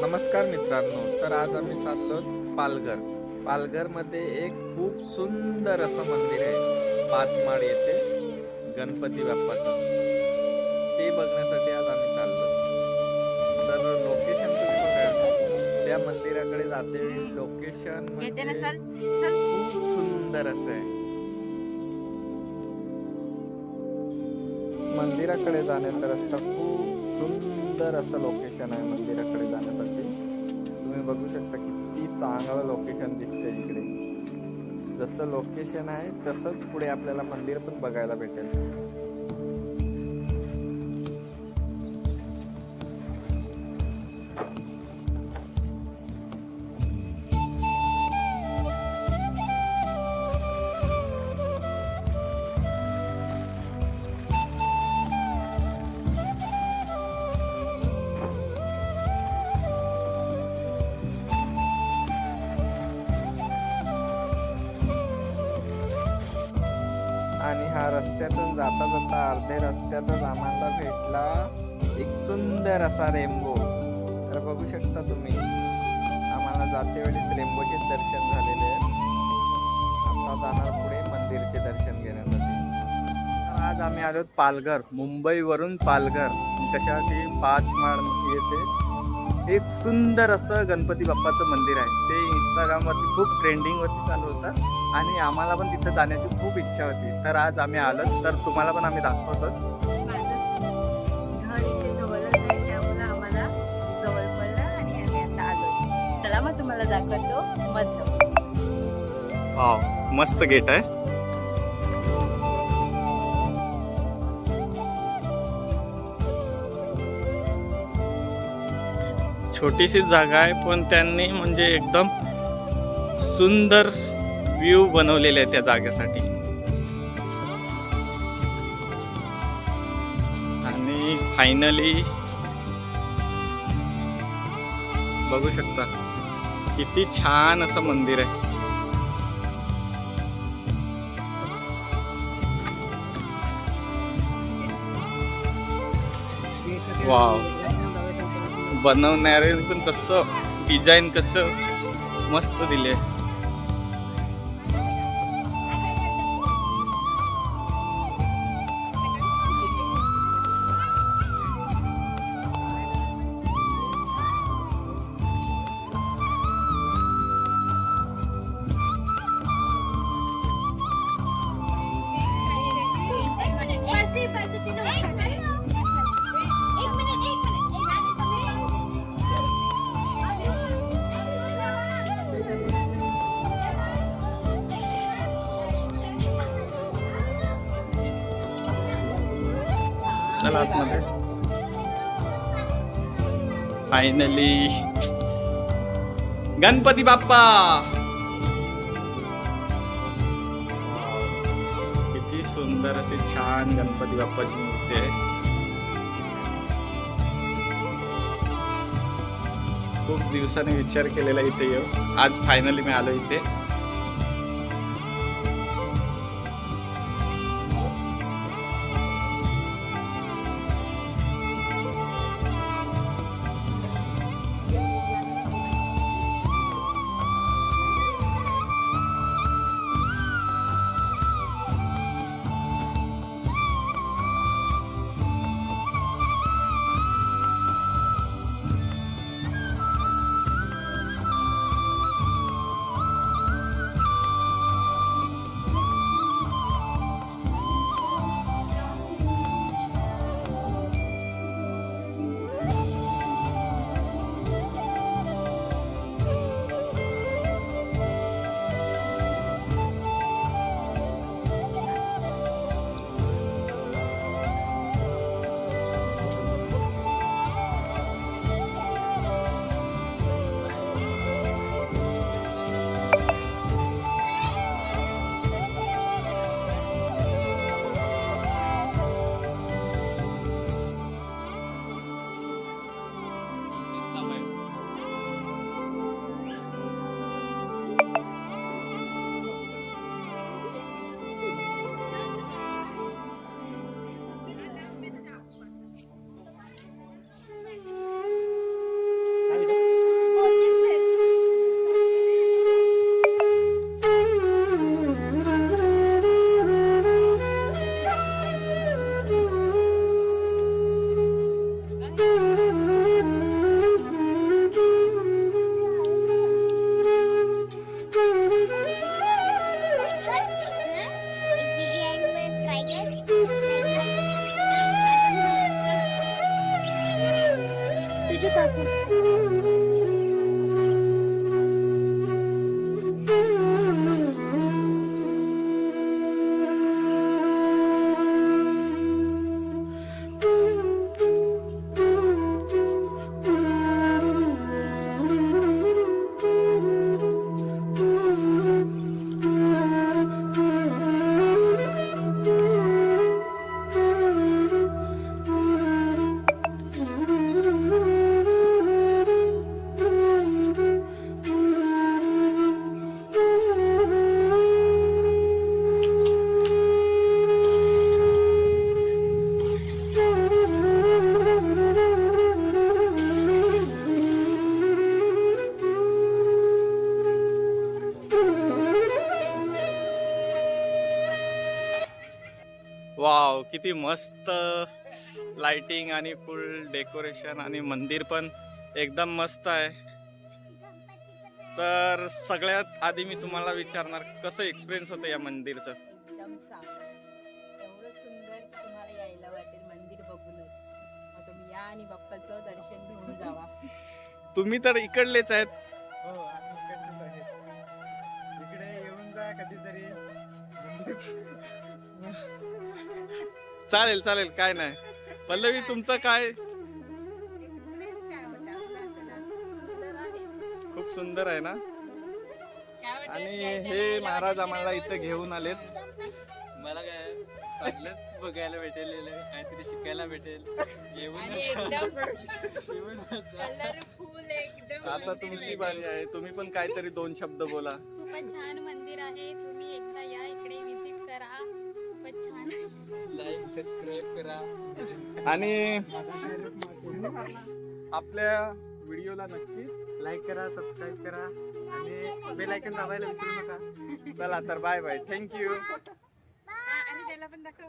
नमस्कार मित्रांनो, तर आज आम्ही चाललो पालघर. पालघरमध्ये एक खूप सुंदर असं मंदिर आहे, 5 माळ येथे गणपती बाप्पाचं. ते बघण्यासाठी आज आम्ही चाललो. तर लोकेशन तुम्ही बघा, त्या मंदिराकडे जाते लोकेशन खूप सुंदर असं आहे. मंदिराकडे जाण्याचा रस्ता खूप सुंदर असं लोकेशन आहे. मंदिराकडे जाण्यासाठी तुम्ही बघू शकता किती चांगलं लोकेशन दिसते इकडे. जसं लोकेशन आहे तसंच पुढे आपल्याला मंदिर पण बघायला भेटेल. आणि हा रस्त्यातून जाता जाता अर्धे रस्त्यातच आम्हाला भेटला एक सुंदर असा रेनबो. तर बघू शकता तुम्ही, आम्हाला जाते वेळेस रेनबोचे दर्शन झालेले आहे. आता जाणार पुढे मंदिरचे दर्शन घेण्यासाठी. तर आज आम्ही आलो पालघर, मुंबईवरून पालघर. कशासाठी? 5 माळ येथे एक सुंदर असं गणपती बाप्पाचं मंदिर आहे. ते इंस्टाग्रामवरती खूप ट्रेंडिंगवरती चालू होतं आणि आम्हाला पण तिथं जाण्याची खूप इच्छा होती. तर आज आम्ही आलो, तर तुम्हाला पण आम्ही दाखवतोच. आम्हाला जवळ पडलं आणि आम्ही आता आलो. चला मग तुम्हाला दाखवतो मस्त. वाव, मस्त गेट आहे. छोटीशी जागा आहे, पण त्यांनी म्हणजे एकदम सुंदर व्ह्यू बनवलेले आहे त्या जागेसाठी. आणि फायनली बघू शकता किती छान असं मंदिर आहे. वाव, बनवणारे पण कसं डिझाईन कसं मस्त दिले. चला आतमध्ये. फायनली गणपती बाप्पा. किती सुंदर अशी छान गणपती बाप्पाची मूर्ती आहे. खूप दिवसांनी विचार केलेला इथे येऊ. आज फायनली मी आलो इथे. वाव, किती मस्त लाइटिंग आणि फुल डेकोरेशन आणि मंदिर पण एकदम मस्त आहे. तर सगळ्यात आधी मी तुम्हाला विचारणार कसं एक्सपिरियन्स होतं या मंदिरचं. एकदम चांगलं, एवढं सुंदर की तुम्हाला यायला वाटेल मंदिर बघूनच. मग तुम्ही या आणि बाप्पाचं दर्शन घेऊन जावा. तुम्ही तर इकडलेच आहेत. हो आम्ही इकडचेच आहेत. इकडे येऊन जा कधीतरी. चालेल चालेल, काय नाही. पल्लवी, तुमचं काय? एक्सपिरियन्स काय होता आपला? चला, सुंदर आहे. खूप सुंदर आहे ना. काय वाटेल आणि यायला हे यायला महाराज वाटेल आम्हाला की इथे नाही घेऊन आलेत. मला काय चांगलंच बघायला भेटेल, काहीतरी शिकायला भेटेल. आणि एकदम कलरफुल एकदम आता मंदिर तुमची भेटेल. बारी आहे. तुम्ही पण काहीतरी 2 शब्द बोला. खूपच छान मंदिर आहे. तुम्ही एकदा या इकडे विजिट करा. खूपच छान आहे. लाईक सबस्क्राईब करा. आणि आपल्या व्हिडिओला नक्कीच लाईक करा, सबस्क्राईब करा आणि बेल आयकॉन दाबायला विसरू नका. चला तर बाय बाय, थँक्यू. हा, आणि त्याला पण दाखव.